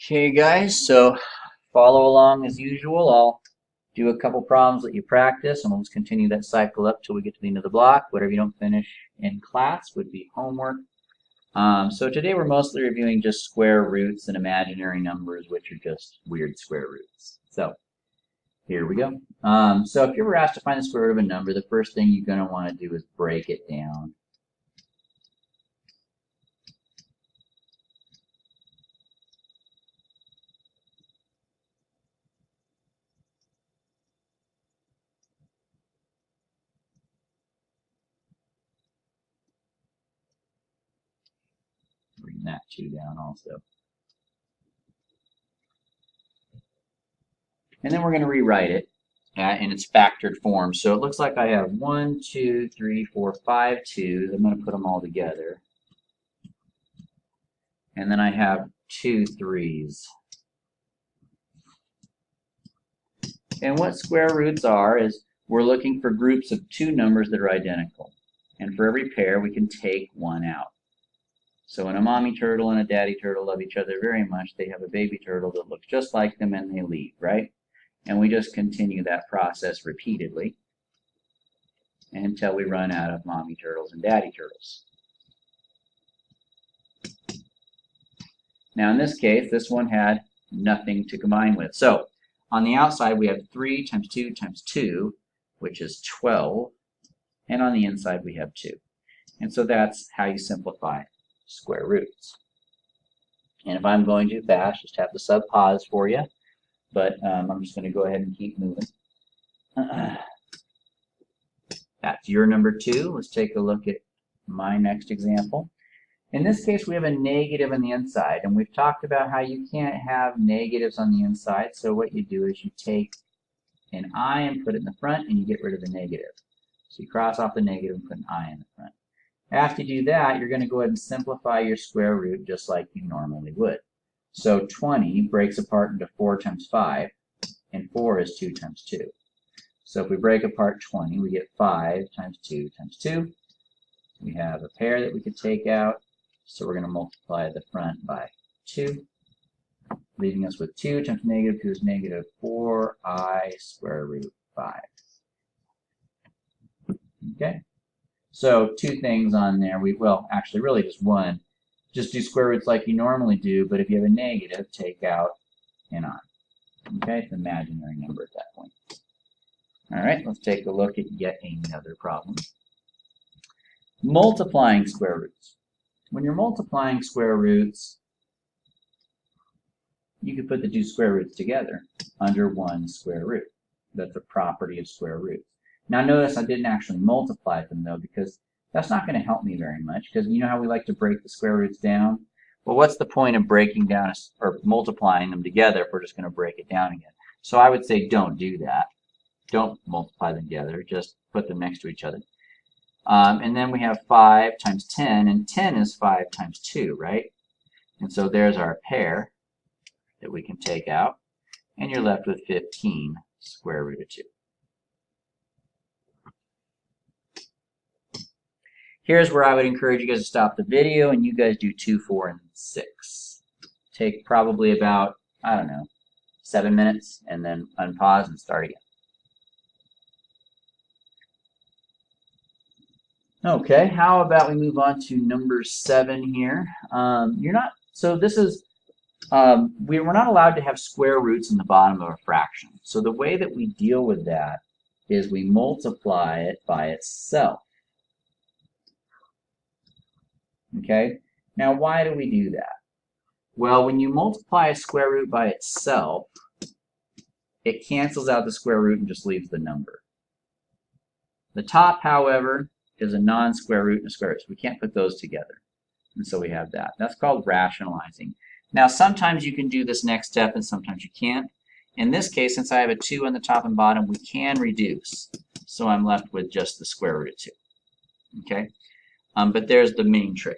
Okay, guys, so follow along as usual. I'll do a couple problems that you practice, and we'll just continue that cycle up till we get to the end of the block. Whatever you don't finish in class would be homework. So today we're mostly reviewing just square roots and imaginary numbers, which are just weird square roots. So here we go. So if you were asked to find the square root of a number, the first thing you're going to want to do is break it down. Bring that 2 down also. And then we're going to rewrite it in its factored form. So it looks like I have 1, 2, 3, 4, 5 2s. I'm going to put them all together. And then I have 2 3s. And what square roots are is we're looking for groups of 2 numbers that are identical. And for every pair, we can take one out. So when a mommy turtle and a daddy turtle love each other very much, they have a baby turtle that looks just like them and they leave, right? And we just continue that process repeatedly until we run out of mommy turtles and daddy turtles. Now in this case, this one had nothing to combine with. So on the outside, we have 3 times 2 times 2, which is 12. And on the inside, we have 2. And so that's how you simplify square roots. And if I'm going too fast, just have the sub pause for you. But I'm just going to go ahead and keep moving. That's your number 2. Let's take a look at my next example. In this case, we have a negative on the inside, and we've talked about how you can't have negatives on the inside. So what you do is you take an I and put it in the front, and you get rid of the negative. So you cross off the negative and put an I in the front. After you do that, you're going to go ahead and simplify your square root just like you normally would. So 20 breaks apart into 4 times 5, and 4 is 2 times 2. So if we break apart 20, we get 5 times 2 times 2. We have a pair that we could take out, so we're going to multiply the front by 2, leaving us with 2 times negative 2 is negative 4i square root 5. Okay, so 2 things on there. Well, actually, really just one. Just do square roots like you normally do, but if you have a negative, take out an I. Okay, it's an imaginary number at that point. All right, let's take a look at yet another problem. Multiplying square roots. When you're multiplying square roots, you can put the 2 square roots together under one square root. That's a property of square roots. Now notice I didn't actually multiply them though, because that's not going to help me very much, because you know how we like to break the square roots down? Well, what's the point of breaking down or multiplying them together if we're just going to break it down again? So I would say don't do that. Don't multiply them together. Just put them next to each other. And then we have 5 times 10, and 10 is 5 times 2, right? And so there's our pair that we can take out, and you're left with 15 square root of 2. Here's where I would encourage you guys to stop the video and you guys do 2, 4, and 6. Take probably about, I don't know, 7 minutes and then unpause and start again. Okay, how about we move on to number 7 here. So this is, we're not allowed to have square roots in the bottom of a fraction. So the way that we deal with that is we multiply it by itself. Okay, now why do we do that? Well, when you multiply a square root by itself, it cancels out the square root and just leaves the number. The top, however, is a non-square root and a square root, so we can't put those together. And so we have that. That's called rationalizing. Now, sometimes you can do this next step and sometimes you can't. In this case, since I have a 2 on the top and bottom, we can reduce. So I'm left with just the square root of 2. Okay? But there's the main trick.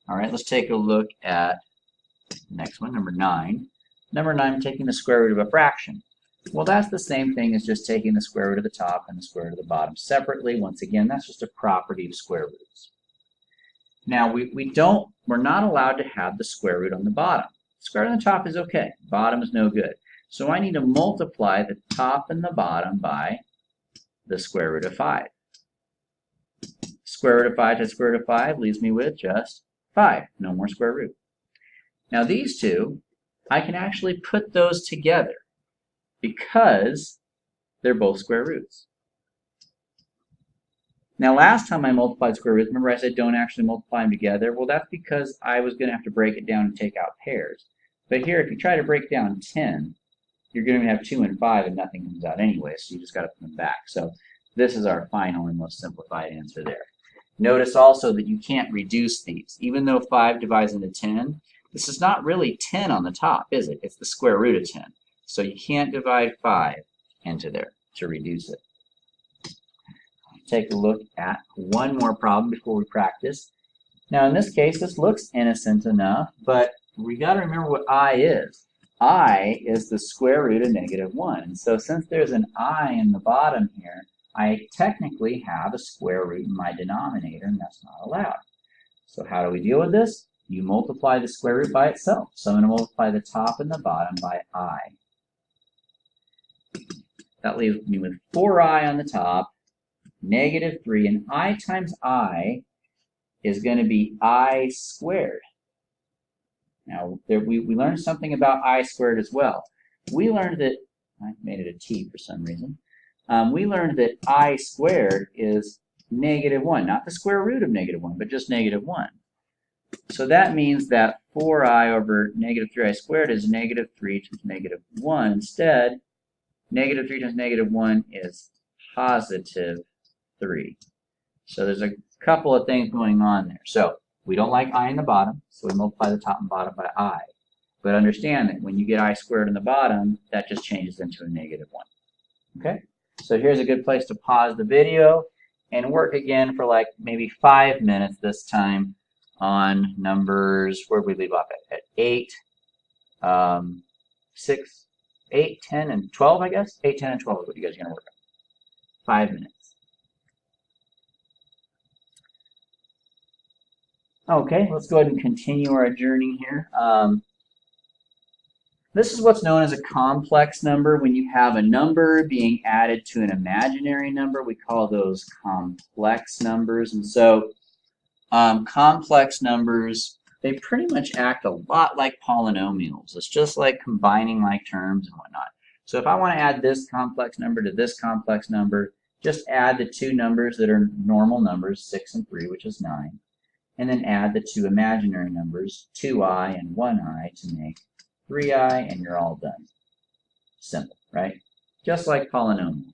All right, let's take a look at the next one, number 9. Number 9, taking the square root of a fraction. Well, that's the same thing as just taking the square root of the top and the square root of the bottom separately. Once again, that's just a property of square roots. Now we're not allowed to have the square root on the bottom. Square root on the top is okay. Bottom is no good. So I need to multiply the top and the bottom by the square root of 5. Square root of 5 times square root of 5 leaves me with just 5. No more square root. Now these two, I can actually put those together because they're both square roots. Now last time I multiplied square roots, remember I said don't actually multiply them together? Well, that's because I was going to have to break it down and take out pairs. But here, if you try to break down 10, you're going to have 2 and 5 and nothing comes out anyway, so you just got to put them back. So this is our final and most simplified answer there. Notice also that you can't reduce these. Even though 5 divides into 10, this is not really 10 on the top, is it? It's the square root of 10. So you can't divide 5 into there to reduce it. Take a look at one more problem before we practice. Now in this case, this looks innocent enough, but we got to remember what I is. I is the square root of -1. And so since there's an I in the bottom here, I technically have a square root in my denominator, and that's not allowed. So how do we deal with this? You multiply the square root by itself. So I'm going to multiply the top and the bottom by I. That leaves me with 4I on the top, -3, and I times I is going to be I squared. Now, we learned something about I squared as well. We learned that, I made it a T for some reason. We learned that I squared is -1, not the square root of -1, but just -1. So that means that 4I over -3I squared is -3 times -1. Instead, -3 times -1 is +3. So there's a couple of things going on there. So we don't like I in the bottom, so we multiply the top and bottom by I. But understand that when you get I squared in the bottom, that just changes into a -1. Okay? So here's a good place to pause the video and work again for like maybe 5 minutes this time on numbers, where did we leave off at 8, 6, 8, 10, and 12, I guess? 8, 10, and 12 is what you guys are going to work on. 5 minutes. Okay, let's go ahead and continue our journey here. This is what's known as a complex number. When you have a number being added to an imaginary number, we call those complex numbers. And so complex numbers, they pretty much act a lot like polynomials. It's just like combining like terms and whatnot. So if I want to add this complex number to this complex number, just add the two numbers that are normal numbers, 6 and 3, which is 9. And then add the two imaginary numbers, 2I and 1I, to make 3I, and you're all done. Simple, right? Just like polynomials.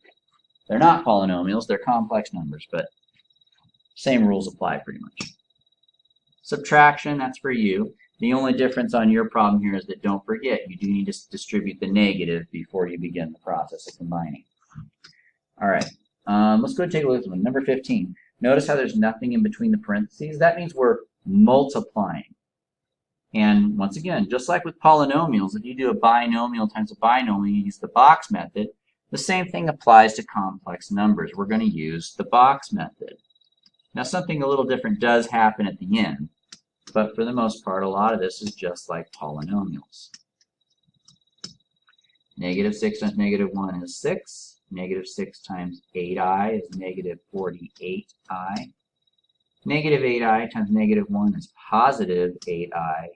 They're not polynomials, they're complex numbers, but same rules apply pretty much. Subtraction, that's for you. The only difference on your problem here is that don't forget, you do need to distribute the negative before you begin the process of combining. All right, let's go and take a look at this one. Number 15. Notice how there's nothing in between the parentheses. That means we're multiplying. And once again, just like with polynomials, if you do a binomial times a binomial, you use the box method. The same thing applies to complex numbers. We're going to use the box method. Now, something a little different does happen at the end, but for the most part, a lot of this is just like polynomials. -6 times -1 is 6. -6 times 8i is -48i. -8i times -1 is +8i.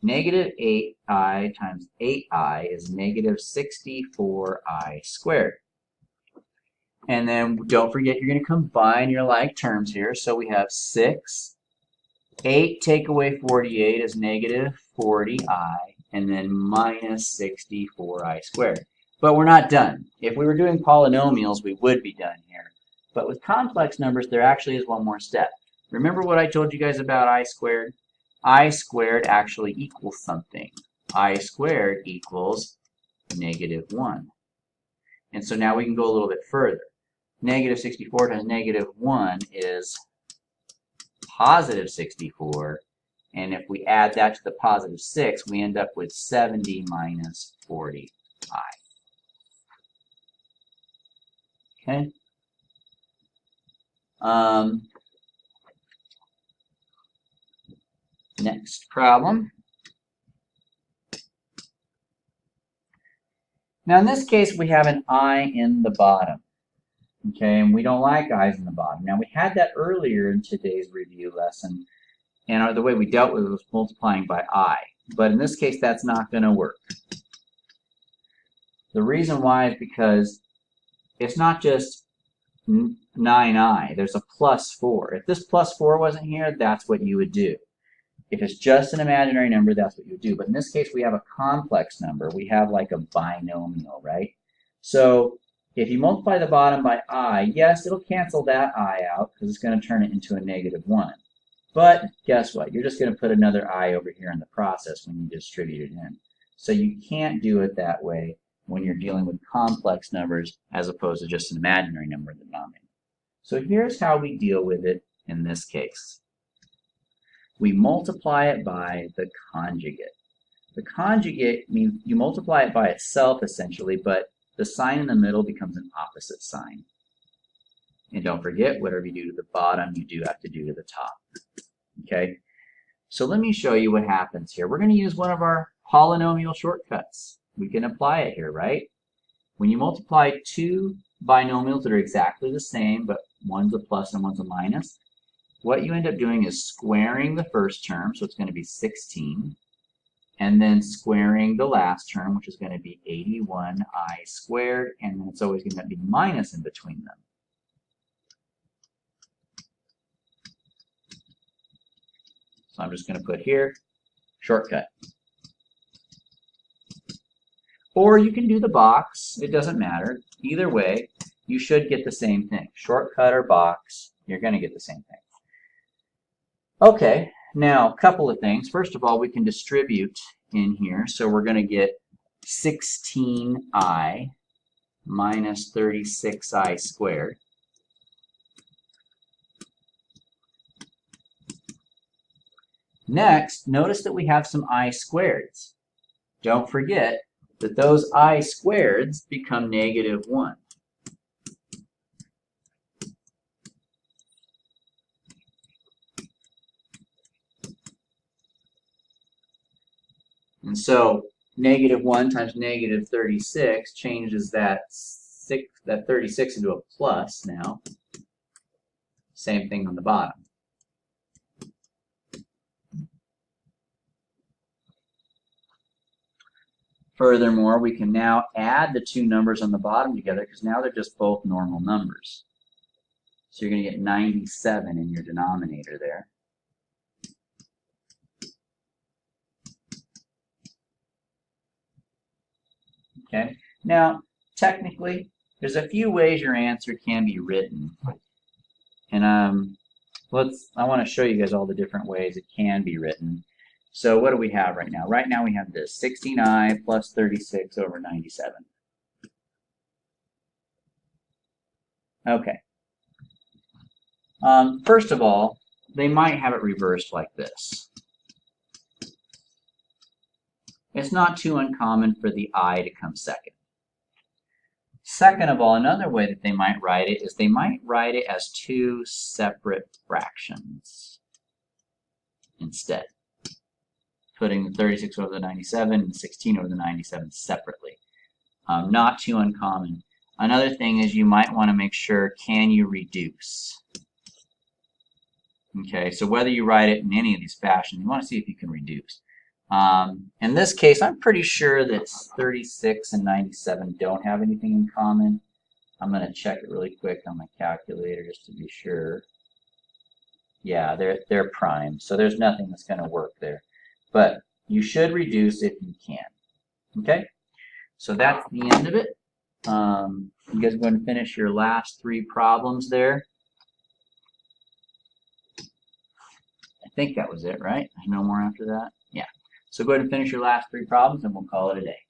-8i times 8i is -64i squared. And then don't forget, you're going to combine your like terms here. So we have 6. 8 take away 48 is -40i, and then -64i squared. But we're not done. If we were doing polynomials, we would be done here. But with complex numbers, there actually is one more step. Remember what I told you guys about I squared? I squared actually equals something. I squared equals -1. And so now we can go a little bit further. -64 times -1 is +64. And if we add that to the +6, we end up with 70 minus 40i. Okay? Next problem. Now in this case we have an I in the bottom. Okay, and we don't like i's in the bottom. Now we had that earlier in today's review lesson, and the way we dealt with it was multiplying by I. But in this case that's not going to work. The reason why is because it's not just 9i, there's a plus 4. If this plus 4 wasn't here, that's what you would do. If it's just an imaginary number, that's what you would do. But in this case, we have a complex number. We have like a binomial, right? So if you multiply the bottom by I, yes, it'll cancel that I out because it's going to turn it into a -1. But guess what? You're just going to put another I over here in the process when you distribute it in. So you can't do it that way when you're dealing with complex numbers as opposed to just an imaginary number in the denominator. So here's how we deal with it in this case. We multiply it by the conjugate. The conjugate means you multiply it by itself essentially, but the sign in the middle becomes an opposite sign. And don't forget, whatever you do to the bottom, you do have to do to the top. Okay? So let me show you what happens here. We're going to use one of our polynomial shortcuts. We can apply it here, right? When you multiply two binomials that are exactly the same, but one's a plus and one's a minus, what you end up doing is squaring the first term, so it's going to be 16, and then squaring the last term, which is going to be 81i squared, and then it's always going to be minus in between them. So I'm just going to put here, shortcut. Or you can do the box, it doesn't matter. Either way, you should get the same thing. Shortcut or box, you're going to get the same thing. Okay, now a couple of things. First of all, we can distribute in here. So we're going to get 16i minus 36i squared. Next, notice that we have some I squareds. Don't forget that those I squareds become -1. And so -1 times -36 changes that 36 into a plus now. Same thing on the bottom. Furthermore, we can now add the two numbers on the bottom together because now they're just both normal numbers. So you're going to get 97 in your denominator there. Okay. Now, technically, there's a few ways your answer can be written. And I want to show you guys all the different ways it can be written. So what do we have right now? Right now we have this 16i plus 36 over 97. Okay. First of all, they might have it reversed like this. It's not too uncommon for the I to come second. Second of all, another way that they might write it is they might write it as two separate fractions instead. Putting the 36 over the 97 and the 16 over the 97 separately. Not too uncommon. Another thing is you might want to make sure, can you reduce? Okay, so whether you write it in any of these fashions, you want to see if you can reduce. In this case, I'm pretty sure that 36 and 97 don't have anything in common. I'm going to check it really quick on my calculator just to be sure. Yeah, they're prime, so there's nothing that's going to work there. But you should reduce if you can. Okay? So that's the end of it. You guys are going to finish your last three problems there. I think that was it, right? There's no more after that? Yeah. So go ahead and finish your last three problems and we'll call it a day.